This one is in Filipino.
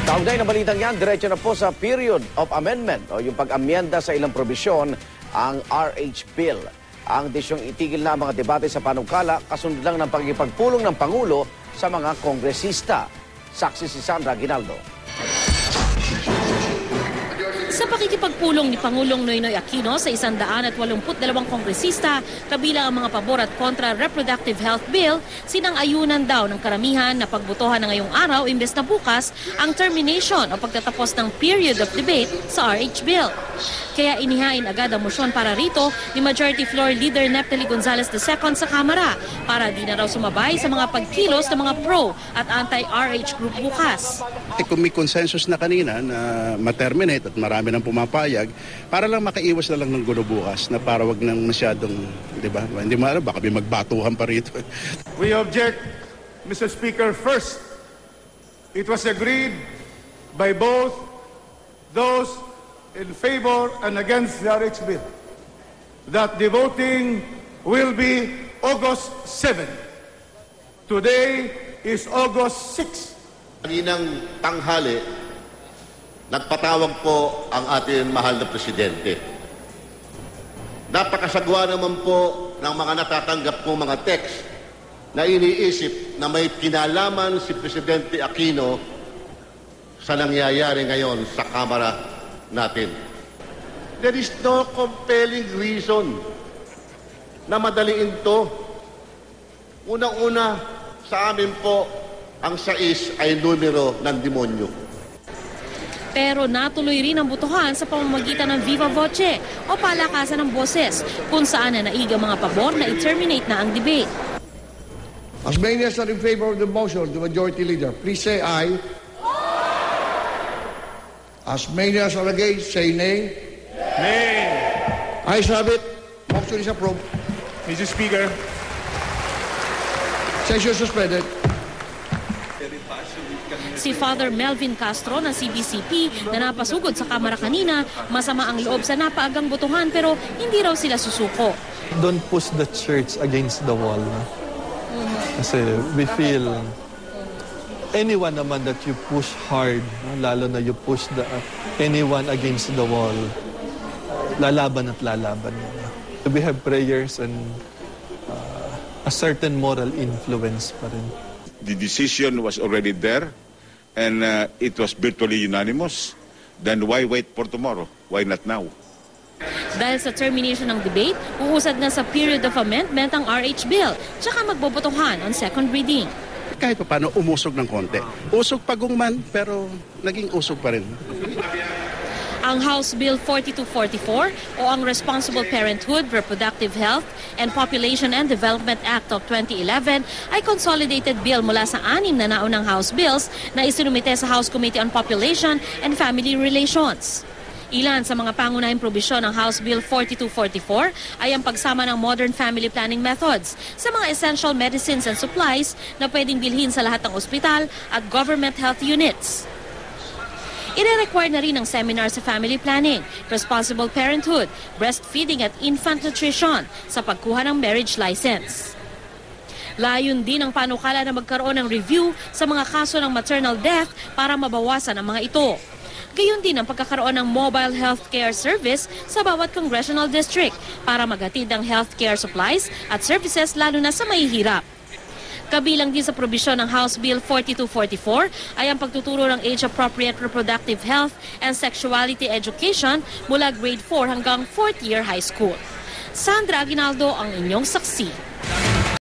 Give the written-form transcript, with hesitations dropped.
Kaugnay na balitang yan, diretso na po sa period of amendment o yung pag-amyenda sa ilang probisyon ang RH Bill. Ang desyong itigil na ang mga debate sa panukala kasunod lang ng pagkipagpulong ng Pangulo sa mga kongresista. Saksi si Sandra Aguinaldo. Sa pakikipagpulong ni Pangulong Noynoy Aquino sa 182 kongresista, kabilang ang mga pabor at kontra reproductive health bill, sinang-ayunan daw ng karamihan na pagbotohan na ngayong araw imbes na bukas ang termination o pagtatapos ng period of debate sa RH Bill. Kaya inihain agad ang motion para rito ni Majority Floor Leader Neptali Gonzales II sa Kamara para di na raw sumabay sa mga pagkilos ng mga pro at anti-RH group bukas. Kung may consensus na kanina na ma-terminate at marami nang pumapayag, para lang makaiwas na lang ng gulo bukas na para wag nang masyadong, di ba? Hindi mo alam, baka may magbatuhan pa rito. We object, Mr. Speaker, first, it was agreed by both those in favor and against the RH Bill that the voting will be August 7. Today is August 6. Kaninang tanghali, nagpatawag po ang ating mahal na presidente. Napakasagwa naman po ng mga natatanggap kong mga text na iniisip na may kinalaman si Presidente Aquino sa nangyayari ngayon sa Kamara natin. There is no compelling reason na madaliin to. Unang-una, sa amin po, ang 6 ay numero ng demonyo. Pero natuloy rin ang botohan sa pamamagitan ng Viva Voce o palakasan ng boses kung saan na naig ang mga pabor na i-terminate na ang debate. As many as are in favor of the motion, the majority leader, please say aye. As many as are against, say nay. Nay. Ayes have it. Motion is approved. Mr. Speaker. Session suspended. Si Father Melvin Castro ng CBCP na napasugod sa Kamara kanina, masama ang loob sa napaagang botohan pero hindi raw sila susuko. Don't push the church against the wall. Kasi we feel anyone naman that you push hard, lalo na you push anyone against the wall, lalaban at lalaban. We have prayers and a certain moral influence pa rin. The decision was already there and it was virtually unanimous. Then why wait for tomorrow? Why not now? Dahil sa termination ng debate, uusad na sa period of amendment ang RH Bill, tsaka magbobotohan on second reading. Kahit pa paano, umusog ng konti. Usog pagungman, pero naging usog pa rin. Ang House Bill 4244 o ang Responsible Parenthood, Reproductive Health, and Population and Development Act of 2011 ay consolidated bill mula sa 6 na naunang House bills na isinumite sa House Committee on Population and Family Relations. Ilan sa mga pangunahing probisyon ng House Bill 4244 ay ang pagsama ng modern family planning methods sa mga essential medicines and supplies na pwedeng bilhin sa lahat ng ospital at government health units. Ire-require na rin ang seminar sa family planning, responsible parenthood, breastfeeding at infant nutrition sa pagkuha ng marriage license. Layon din ang panukala na magkaroon ng review sa mga kaso ng maternal death para mabawasan ang mga ito. Gayon din ang pagkakaroon ng mobile healthcare service sa bawat congressional district para maghatid ng healthcare supplies at services lalo na sa mahihirap. Kabilang din sa probisyon ng House Bill 4244 ay ang pagtuturo ng age-appropriate reproductive health and sexuality education mula grade 4 hanggang 4th year high school. Sandra Aguinaldo ang inyong saksi.